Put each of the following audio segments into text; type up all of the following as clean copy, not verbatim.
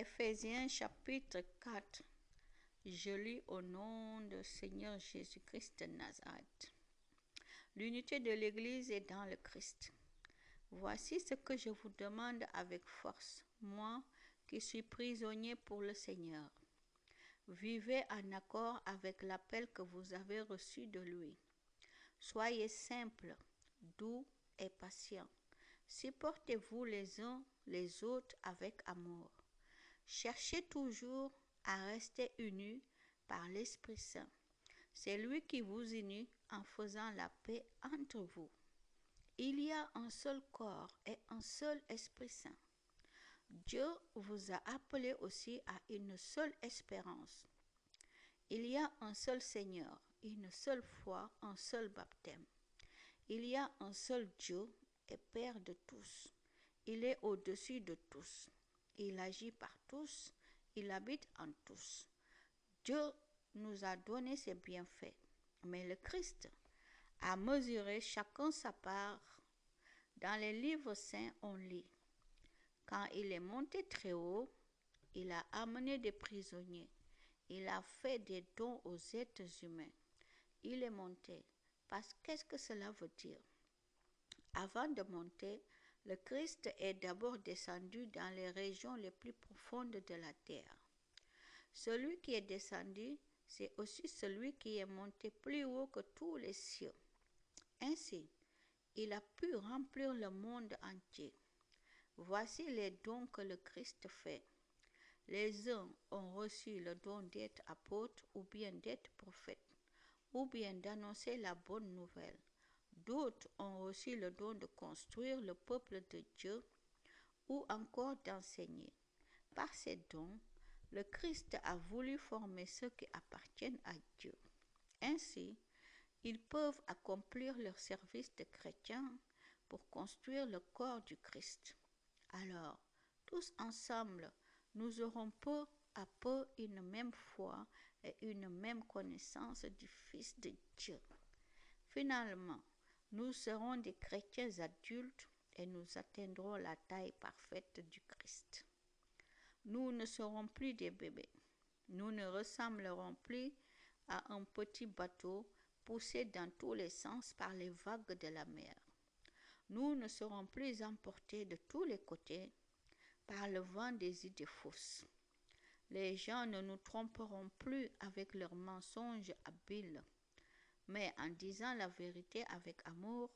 Éphésiens chapitre 4. Je lis au nom du Seigneur Jésus-Christ de Nazareth. L'unité de l'Église est dans le Christ. Voici ce que je vous demande avec force, moi qui suis prisonnier pour le Seigneur. Vivez en accord avec l'appel que vous avez reçu de lui. Soyez simples, doux et patients. Supportez-vous les uns les autres avec amour. Cherchez toujours à rester unis par l'Esprit Saint. C'est lui qui vous unit en faisant la paix entre vous. Il y a un seul corps et un seul Esprit Saint. Dieu vous a appelés aussi à une seule espérance. Il y a un seul Seigneur, une seule foi, un seul baptême. Il y a un seul Dieu et Père de tous. Il est au-dessus de tous. Il agit par tous. Il habite en tous. Dieu nous a donné ses bienfaits. Mais le Christ a mesuré chacun sa part. Dans les livres saints, on lit: quand il est monté très haut, il a amené des prisonniers. Il a fait des dons aux êtres humains. Il est monté. Parce qu'est-ce que cela veut dire? Avant de monter, le Christ est d'abord descendu dans les régions les plus profondes de la terre. Celui qui est descendu, c'est aussi celui qui est monté plus haut que tous les cieux. Ainsi, il a pu remplir le monde entier. Voici les dons que le Christ fait. Les uns ont reçu le don d'être apôtres ou bien d'être prophètes, ou bien d'annoncer la bonne nouvelle. D'autres ont reçu le don de construire le peuple de Dieu ou encore d'enseigner. Par ces dons, le Christ a voulu former ceux qui appartiennent à Dieu. Ainsi, ils peuvent accomplir leur service de chrétiens pour construire le corps du Christ. Alors, tous ensemble, nous aurons peu à peu une même foi et une même connaissance du Fils de Dieu. Finalement, nous serons des chrétiens adultes et nous atteindrons la taille parfaite du Christ. Nous ne serons plus des bébés. Nous ne ressemblerons plus à un petit bateau poussé dans tous les sens par les vagues de la mer. Nous ne serons plus emportés de tous les côtés par le vent des idées fausses. Les gens ne nous tromperont plus avec leurs mensonges habiles, mais en disant la vérité avec amour,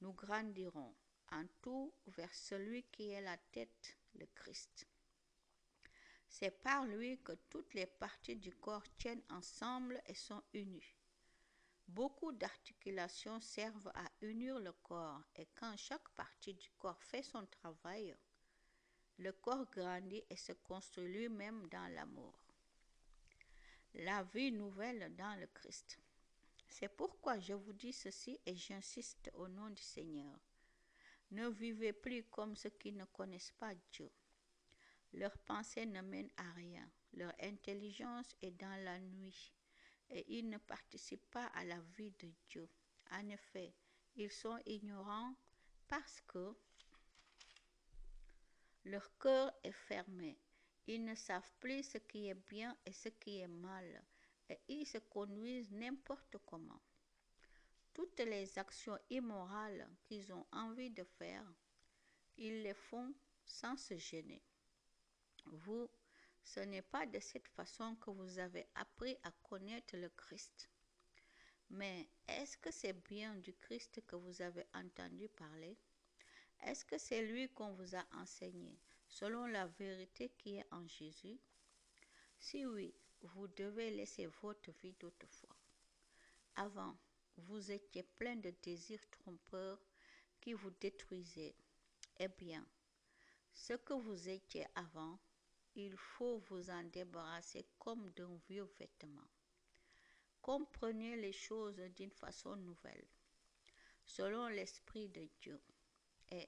nous grandirons en tout vers celui qui est la tête, le Christ. C'est par lui que toutes les parties du corps tiennent ensemble et sont unies. Beaucoup d'articulations servent à unir le corps et quand chaque partie du corps fait son travail, le corps grandit et se construit lui-même dans l'amour. La vie nouvelle dans le Christ. C'est pourquoi je vous dis ceci et j'insiste au nom du Seigneur. Ne vivez plus comme ceux qui ne connaissent pas Dieu. Leurs pensées ne mènent à rien. Leur intelligence est dans la nuit et ils ne participent pas à la vie de Dieu. En effet, ils sont ignorants parce que leur cœur est fermé. Ils ne savent plus ce qui est bien et ce qui est mal et ils se conduisent n'importe comment. Toutes les actions immorales qu'ils ont envie de faire, ils les font sans se gêner. Vous, ce n'est pas de cette façon que vous avez appris à connaître le Christ. Mais est-ce que c'est bien du Christ que vous avez entendu parler? Est-ce que c'est lui qu'on vous a enseigné, selon la vérité qui est en Jésus? Si oui, vous devez laisser votre vie d'autrefois. Avant, vous étiez plein de désirs trompeurs qui vous détruisaient. Eh bien, ce que vous étiez avant, il faut vous en débarrasser comme d'un vieux vêtement. Comprenez les choses d'une façon nouvelle, selon l'Esprit de Dieu. Et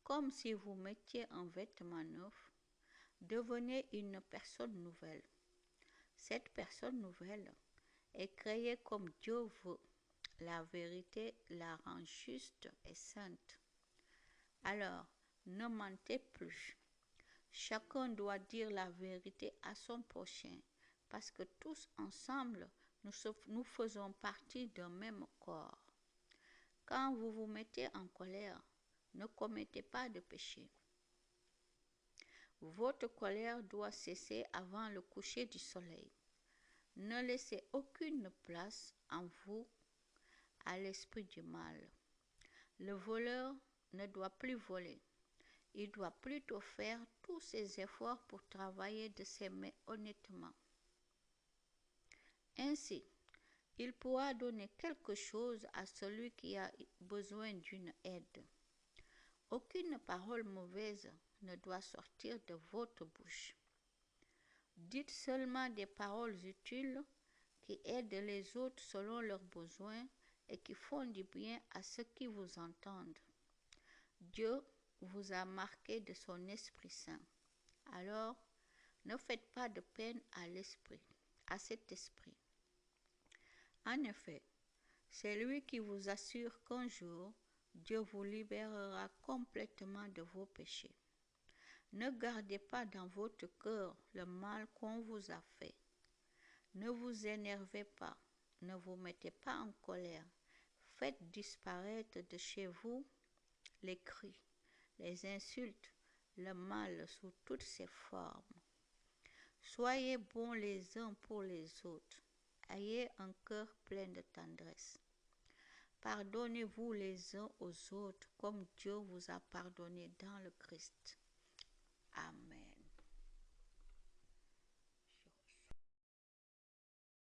comme si vous mettiez un vêtement neuf, devenez une personne nouvelle. Cette personne nouvelle est créée comme Dieu veut. La vérité la rend juste et sainte. Alors, ne mentez plus. Chacun doit dire la vérité à son prochain, parce que tous ensemble, nous faisons partie d'un même corps. Quand vous vous mettez en colère, ne commettez pas de péché. Votre colère doit cesser avant le coucher du soleil. Ne laissez aucune place en vous à l'esprit du mal. Le voleur ne doit plus voler. Il doit plutôt faire tous ses efforts pour travailler de ses mains honnêtement. Ainsi, il pourra donner quelque chose à celui qui a besoin d'une aide. Aucune parole mauvaise ne doit sortir de votre bouche. Dites seulement des paroles utiles qui aident les autres selon leurs besoins et qui font du bien à ceux qui vous entendent. Dieu vous a marqué de son Esprit Saint. Alors, ne faites pas de peine à cet esprit. En effet, c'est lui qui vous assure qu'un jour, Dieu vous libérera complètement de vos péchés. Ne gardez pas dans votre cœur le mal qu'on vous a fait. Ne vous énervez pas, ne vous mettez pas en colère. Faites disparaître de chez vous les cris, les insultes, le mal sous toutes ses formes. Soyez bons les uns pour les autres. Ayez un cœur plein de tendresse. Pardonnez-vous les uns aux autres comme Dieu vous a pardonné dans le Christ. Amen.